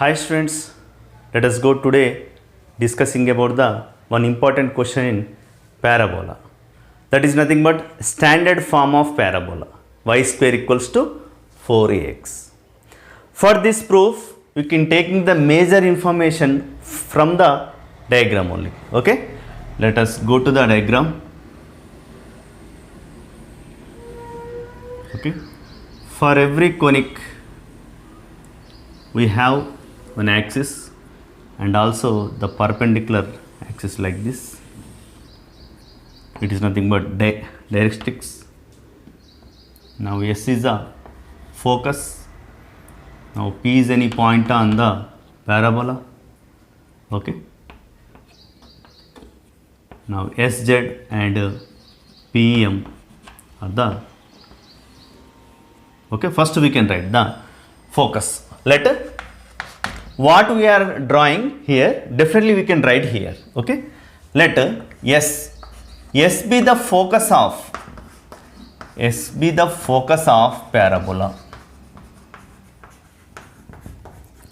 Hi students, let us go today discussing about the one important question in parabola. That is nothing but standard form of parabola. Y square equals to 4ax. For this proof, you can taking the major information from the diagram only. Okay, let us go to the diagram. Okay, for every conic we have one axis and also the perpendicular axis like this. It is nothing but directrix. Now S is the focus. Now P is any point on the parabola. Okay. Now SZ and PM are the. Okay. First we can write the focus. Let what we are drawing here, definitely we can write here. Okay, let S be the focus of parabola.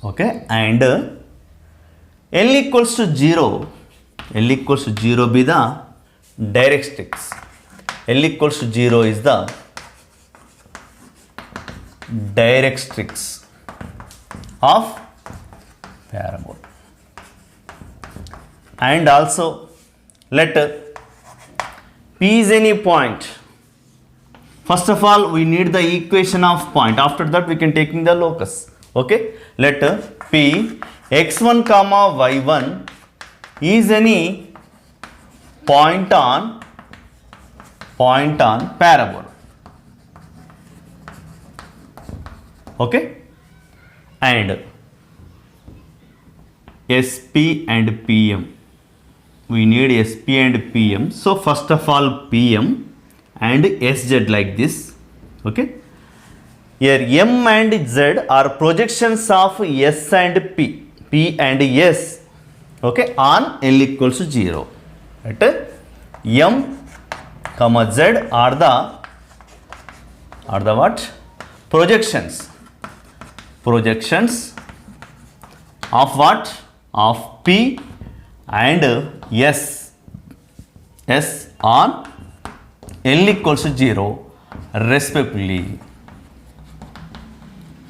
Okay, and L equals to 0 be the directrix. L equals to 0 is the directrix of parabola. And also let P is any point. First of all, we need the equation of point. After that, we can taking the locus. Okay, let P x1 comma y1 is any point on parabola. Okay, and SP and PM. We need SP and PM. So first of all PM and SZ like this. Okay. Here M and Z are projections of S and P. P and S. Okay. On L equals to 0. At M comma Z are the what? Projections of what? Of P and S on L equals to 0 respectively.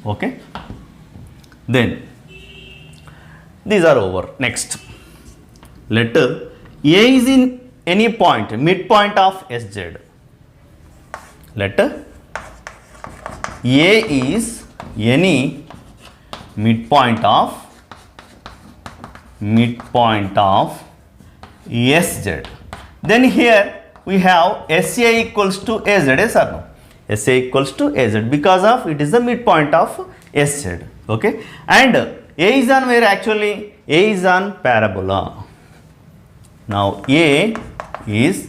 Okay. Then these are over. Next, let A is in any point, midpoint of SZ. Let A is any midpoint of SZ. Then here we have SA equals to AZ, yes or no? SA equals to AZ because of it is the midpoint of SZ. Okay, and A is on where actually? A is on parabola. Now A is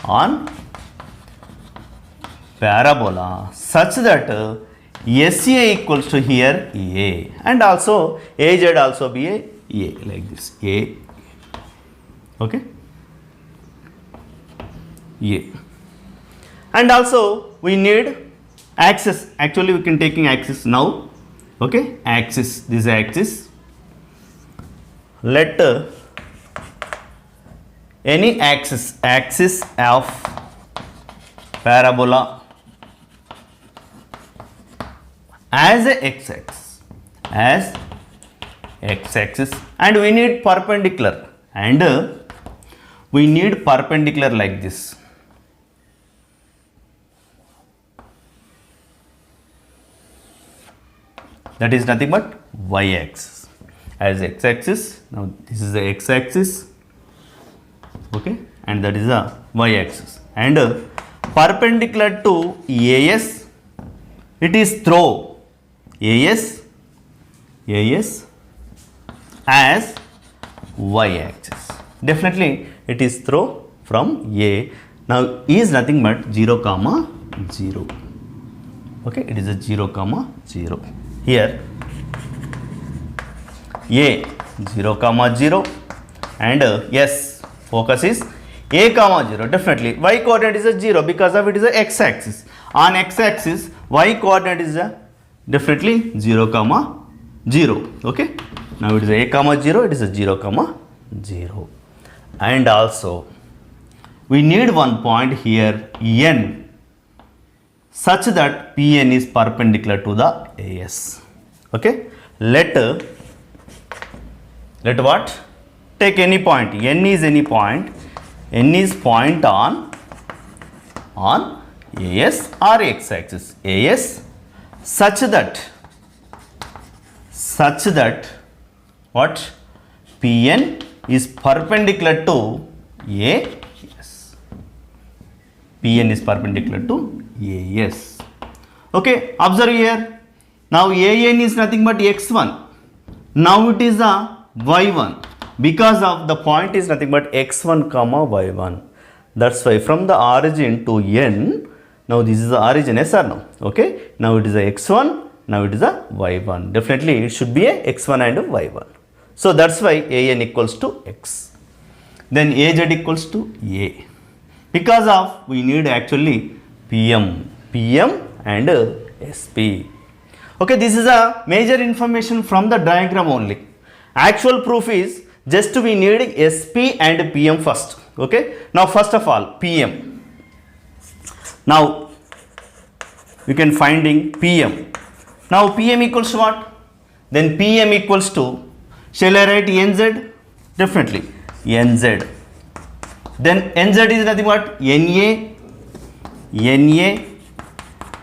on parabola such that SA equals to here A, and also AZ also be A like this. A. Okay. A. And also we need axis. Actually we can taking axis now. Okay. Axis. This is axis. Let any axis of parabola as a x-axis, and we need perpendicular, and we need perpendicular like this. That is nothing but y-axis as x-axis. Now this is the x-axis. Okay, and that is the y-axis, and perpendicular to AS, it is through AS as y-axis. Definitely it is through from A. Now is nothing but 0 comma 0. Okay, it is a 0 comma 0. Here A 0 comma 0 and S focus is A comma 0. Definitely y coordinate is a 0 because of it is a x-axis. On x-axis y coordinate is a definitely 0 comma 0. Okay, now it is a comma 0, it is a 0 comma 0. And also we need one point here n such that Pn is perpendicular to the AS. Okay, let what? Take any point. N is any point. N is point on AS or x-axis. AS such that what? Pn is perpendicular to AS. Pn is perpendicular to AS. Okay, observe here. Now AN is nothing but x1. Now it is a y1 because of the point is nothing but x1 comma y1. That's why from the origin to n, now this is the origin, yes or no? Okay, now it is a x1, now it is a y1. Definitely it should be a x1 and a y1. So that's why an equals to x. Then az equals to a. Because of we need actually pm and sp. Okay, this is a major information from the diagram only. Actual proof is just we need sp and pm first. Okay, now first of all pm. Now we can finding pm. Now pm equals to what? Then pm equals to, shall I write nz? Definitely nz. Then nz is nothing but na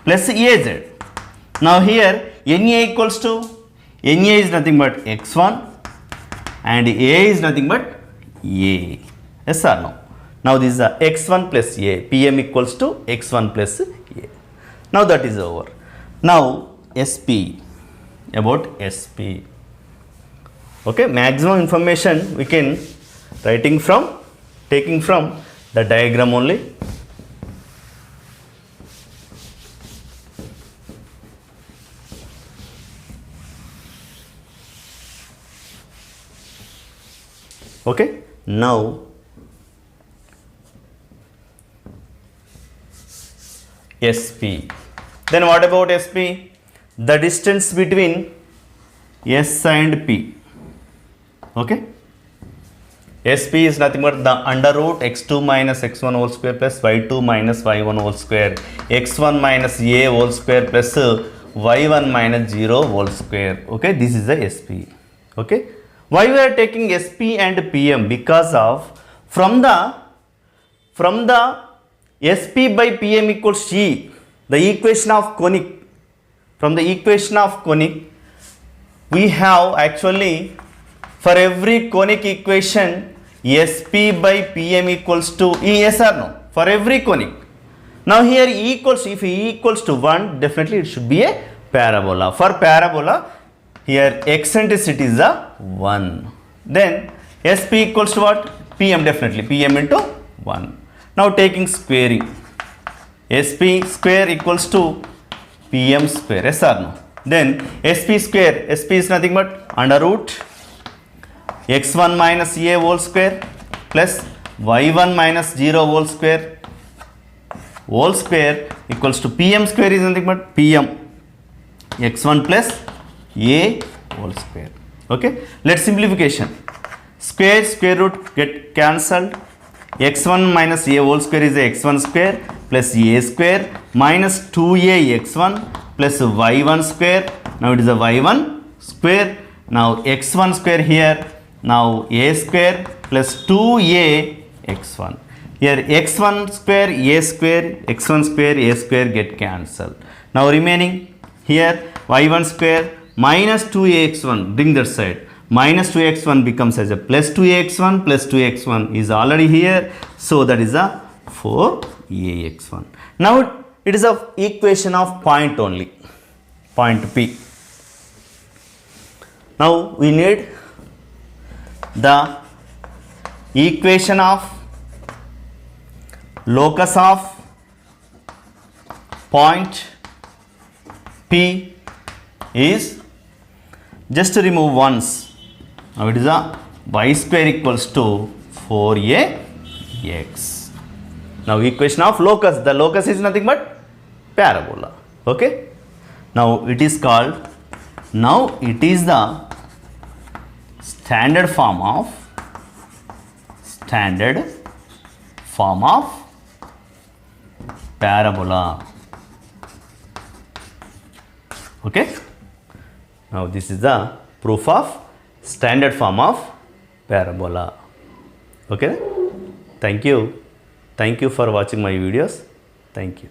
plus az. Now here na equals to, na is nothing but x1 and a is nothing but a. Yes or no? Now this is a x1 plus a. Pm equals to x1 plus a. Now that is over. Now sp, about sp. Okay, maximum information we can taking from the diagram only. Okay, now sp. Then what about sp? The distance between s and p. Okay, sp is nothing but the under root x2 minus x1 whole square plus y2 minus y1 whole square, x1 minus a whole square plus y1 minus 0 whole square. Okay, this is the sp. Okay, why we are taking sp and pm? Because of from the sp by pm equals c, the equation of conic. From the equation of conic we have actually for every conic equation sp by pm equals to e, yes or no? For every conic. Now here e equals, if e equals to 1, definitely it should be a parabola. For parabola here eccentricity is a 1. Then sp equals to what? Pm, definitely pm into 1. Now taking squaring, sp square equals to pm square, yes or no? Then sp square, sp is nothing but under root x1 minus a whole square plus y1 minus 0 whole square equals to pm square is nothing but pm x1 plus a whole square. Okay, let simplification. Square root get cancelled. x1 minus a whole square is a x1 square plus a square minus 2a x1 plus y1 square. Now it is a y1 square. Now x1 square here. Now a square plus 2a x1. Here x1 square, a square, x1 square, a square get cancelled. Now remaining here y1 square minus 2ax1, bring that side. Minus 2x1 becomes as a plus 2x1 plus 2x1 is already here. So that is a 4ax1. Now it is a equation of point only, point P. Now we need the equation of locus of point P is just remove ones. Now it is a y square equals to 4ax. Now equation of locus, the locus is nothing but parabola. Okay, now it is called Now it is the standard form of parabola. Okay, now this is the proof of standard form of parabola. Okay, thank you for watching my videos. Thank you.